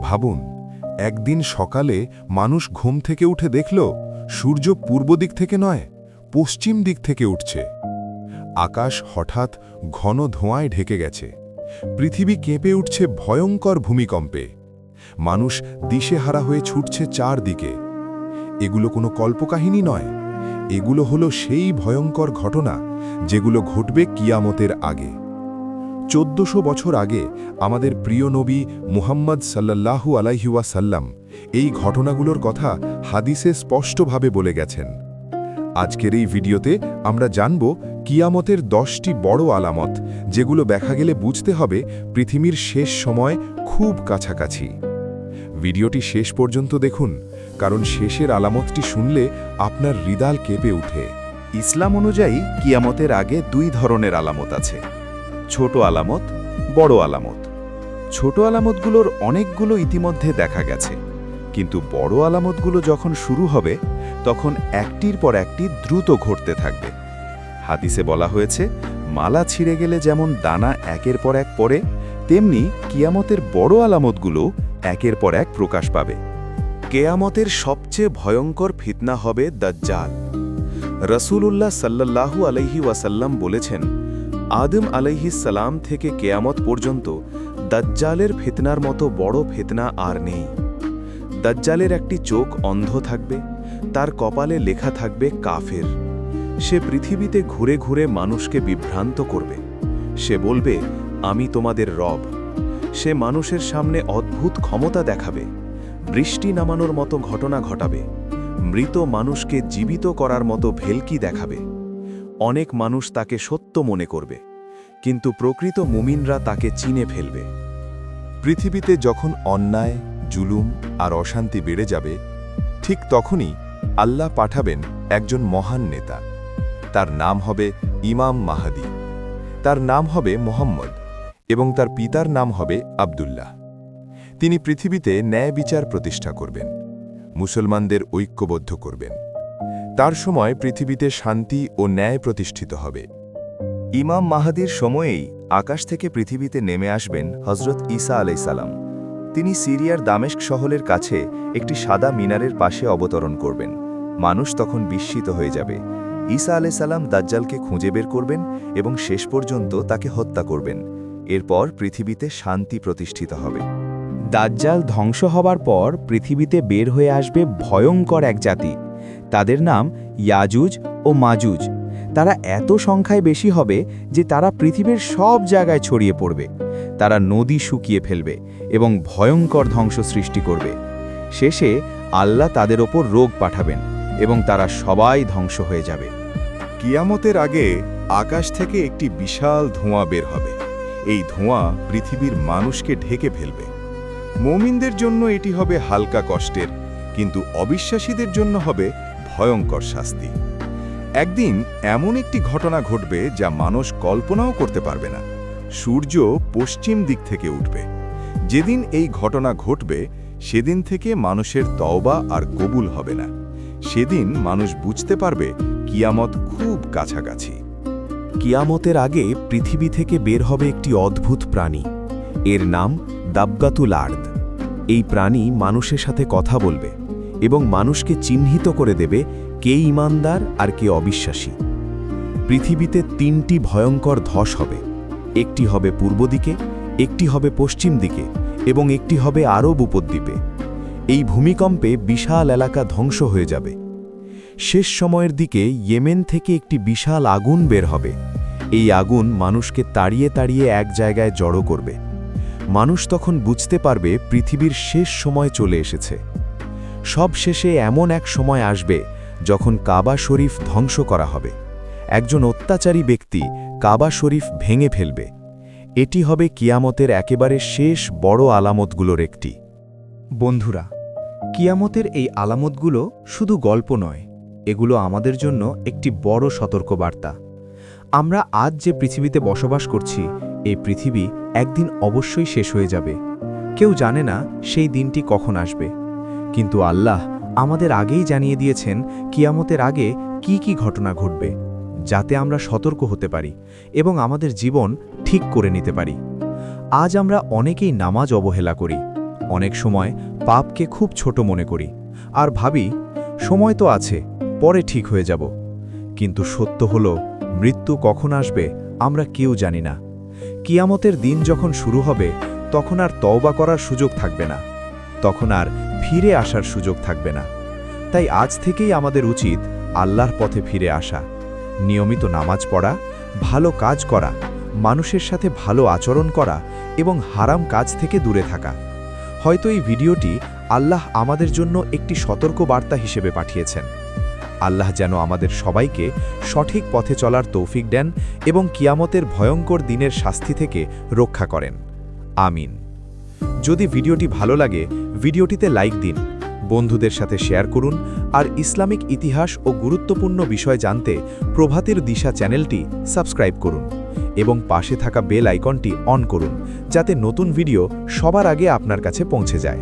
ভাবুন, একদিন সকালে মানুষ ঘুম থেকে উঠে দেখল সূর্য পূর্ব দিক থেকে নয়, পশ্চিম দিক থেকে উঠছে। আকাশ হঠাৎ ঘন ধোঁয়ায় ঢেকে গেছে। পৃথিবী কেঁপে উঠছে ভয়ঙ্কর ভূমিকম্পে। মানুষ দিশেহারা হয়ে ছুটছে চারদিকে। এগুলো কোনো কল্পকাহিনী নয়, এগুলো হলো সেই ভয়ঙ্কর ঘটনা যেগুলো ঘটবে কিয়ামতের আগে। 1400 বছর আগে আমাদের প্রিয় নবী মুহাম্মদ সাল্লাল্লাহু আলাইহি ওয়াসাল্লাম এই ঘটনাগুলোর কথা হাদিসে স্পষ্টভাবে বলে গেছেন। আজকের এই ভিডিওতে আমরা জানব কিয়ামতের 10টি বড় আলামত, যেগুলো দেখা গেলে বুঝতে হবে পৃথিবীর শেষ সময় খুব কাছাকাছি। ভিডিওটি শেষ পর্যন্ত দেখুন, কারণ শেষের আলামতটি শুনলে আপনার হৃদয় কেঁপে ওঠে। ইসলাম অনুযায়ী কিয়ামতের আগে দুই ধরনের আলামত আছে: ছোট আলামত, বড় আলামত। ছোট আলামতগুলোর অনেকগুলো ইতিমধ্যে দেখা গেছে, কিন্তু বড় আলামতগুলো যখন শুরু হবে তখন একটির পর একটি দ্রুত ঘটতে থাকবে। হাদিসে বলা হয়েছে, মালা ছিঁড়ে গেলে যেমন দানা একের পর এক পড়ে, তেমনি কিয়ামতের বড় আলামতগুলো একের পর এক প্রকাশ পাবে। কেয়ামতের সবচেয়ে ভয়ঙ্কর ফিতনা হবে দাজ্জাল। রাসূলুল্লাহ সাল্লাল্লাহু আলাইহি ওয়াসাল্লাম বলেছেন, আদম আলাইহিস সালাম থেকে কেয়ামত পর্যন্ত দাজ্জালের ফিতনার মতো বড় ফিতনা আর নেই। দাজ্জালের একটি চোখ অন্ধ থাকবে, তার কপালে লেখা থাকবে কাফের। সে পৃথিবীতে ঘুরে ঘুরে মানুষকে বিভ্রান্ত করবে। সে বলবে, আমি তোমাদের রব। সে মানুষের সামনে অদ্ভুত ক্ষমতা দেখাবে, বৃষ্টি নামানোর মতো ঘটনা ঘটাবে, মৃত মানুষকে জীবিত করার মতো ভেলকি দেখাবে। অনেক মানুষ তাকে সত্য মনে করবে, কিন্তু প্রকৃত মুমিনরা তাকে চিনে ফেলবে। পৃথিবীতে যখন অন্যায়, জুলুম আর অশান্তি বেড়ে যাবে, ঠিক তখনই আল্লাহ পাঠাবেন একজন মহান নেতা। তার নাম হবে ইমাম মাহাদি। তার নাম হবে মোহাম্মদ এবং তার পিতার নাম হবে আব্দুল্লাহ। তিনি পৃথিবীতে ন্যায় বিচার প্রতিষ্ঠা করবেন, মুসলমানদের ঐক্যবদ্ধ করবেন। তার সময় পৃথিবীতে শান্তি ও ন্যায় প্রতিষ্ঠিত হবে। ইমাম মাহাদির সময়েই আকাশ থেকে পৃথিবীতে নেমে আসবেন হযরত ঈসা আলাইহিসসালাম। তিনি সিরিয়ার দামেস্ক শহরের কাছে একটি সাদা মিনারের পাশে অবতরণ করবেন। মানুষ তখন বিস্মিত হয়ে যাবে। ঈসা আলাইহিসসালাম দাজ্জালকে খুঁজে বের করবেন এবং শেষ পর্যন্ত তাকে হত্যা করবেন। এরপর পৃথিবীতে শান্তি প্রতিষ্ঠিত হবে। দাজ্জাল ধ্বংস হবার পর পৃথিবীতে বের হয়ে আসবে ভয়ঙ্কর এক জাতি। তাদের নাম ইয়াজুজ ও মাজুজ। তারা এত সংখ্যায় বেশি হবে যে তারা পৃথিবীর সব জায়গায় ছড়িয়ে পড়বে। তারা নদী শুকিয়ে ফেলবে এবং ভয়ঙ্কর ধ্বংস সৃষ্টি করবে। শেষে আল্লাহ তাদের ওপর রোগ পাঠাবেন এবং তারা সবাই ধ্বংস হয়ে যাবে। কিয়ামতের আগে আকাশ থেকে একটি বিশাল ধোঁয়া বের হবে। এই ধোঁয়া পৃথিবীর মানুষকে ঢেকে ফেলবে। মুমিনদের জন্য এটি হবে হালকা কষ্টের, কিন্তু অবিশ্বাসীদের জন্য হবে ভয়ঙ্কর শাস্তি। একদিন এমন একটি ঘটনা ঘটবে যা মানুষ কল্পনাও করতে পারবে না। সূর্য পশ্চিম দিক থেকে উঠবে। যেদিন এই ঘটনা ঘটবে সেদিন থেকে মানুষের তওবা আর কবুল হবে না। সেদিন মানুষ বুঝতে পারবে কিয়ামত খুব কাছাকাছি। কিয়ামতের আগে পৃথিবী থেকে বের হবে একটি অদ্ভুত প্রাণী। এর নাম দাব্বাতুল আর্দ। এই প্রাণী মানুষের সাথে কথা বলবে এবং মানুষকে চিহ্নিত করে দেবে কে ঈমানদার আর কে অবিশ্বাসী। পৃথিবীতে 3টি ভয়ঙ্কর ধস হবে। একটি হবে পূর্ব দিকে, একটি হবে পশ্চিম দিকে এবং একটি হবে আরব উপদ্বীপে। এই ভূমিকম্পে বিশাল এলাকা ধ্বংস হয়ে যাবে। শেষ সময়ের দিকে ইয়েমেন থেকে একটি বিশাল আগুন বের হবে। এই আগুন মানুষকে তাড়িয়ে তাড়িয়ে এক জায়গায় জড়ো করবে। মানুষ তখন বুঝতে পারবে পৃথিবীর শেষ সময় চলে এসেছে। সব শেষে এমন এক সময় আসবে যখন কাবা শরীফ ধ্বংস করা হবে। একজন অত্যাচারী ব্যক্তি কাবা শরীফ ভেঙে ফেলবে। এটি হবে কিয়ামতের একেবারে শেষ বড় আলামতগুলোর একটি। বন্ধুরা, কিয়ামতের এই আলামতগুলো শুধু গল্প নয়, এগুলো আমাদের জন্য একটি বড় সতর্কবার্তা। আমরা আজ যে পৃথিবীতে বসবাস করছি, এই পৃথিবী একদিন অবশ্যই শেষ হয়ে যাবে। কেউ জানে না সেই দিনটি কখন আসবে, কিন্তু আল্লাহ আমাদের আগেই জানিয়ে দিয়েছেন কিয়ামতের আগে কি কি ঘটনা ঘটবে, যাতে আমরা সতর্ক হতে পারি এবং আমাদের জীবন ঠিক করে নিতে পারি। আজ আমরা অনেকেই নামাজ অবহেলা করি, অনেক সময় পাপকে খুব ছোট মনে করি আর ভাবি সময় তো আছে, পরে ঠিক হয়ে যাব। কিন্তু সত্য হলো মৃত্যু কখন আসবে আমরা কেউ জানি না। কিয়ামতের দিন যখন শুরু হবে তখন আর তওবা করার সুযোগ থাকবে না, তখন আর ফিরে আসার সুযোগ থাকবে না। তাই আজ থেকেই আমাদের উচিত আল্লাহর পথে ফিরে আসা, নিয়মিত নামাজ পড়া, ভালো কাজ করা, মানুষের সাথে ভালো আচরণ করা এবং হারাম কাজ থেকে দূরে থাকা। হয়তো এই ভিডিওটি আল্লাহ আমাদের জন্য একটি সতর্ক বার্তা হিসেবে পাঠিয়েছেন। আল্লাহ যেন আমাদের সবাইকে সঠিক পথে চলার তৌফিক দেন এবং কিয়ামতের ভয়ঙ্কর দিনের শাস্তি থেকে রক্ষা করেন। আমিন। যদি ভিডিওটি ভালো লাগে ভিডিওটিতে লাইক দিন, বন্ধুদের সাথে শেয়ার করুন আর ইসলামিক ইতিহাস ও গুরুত্বপূর্ণ বিষয় জানতে প্রভাতের দিশা চ্যানেলটি সাবস্ক্রাইব করুন এবং পাশে থাকা বেল আইকনটি অন করুন যাতে নতুন ভিডিও সবার আগে আপনার কাছে পৌঁছে যায়।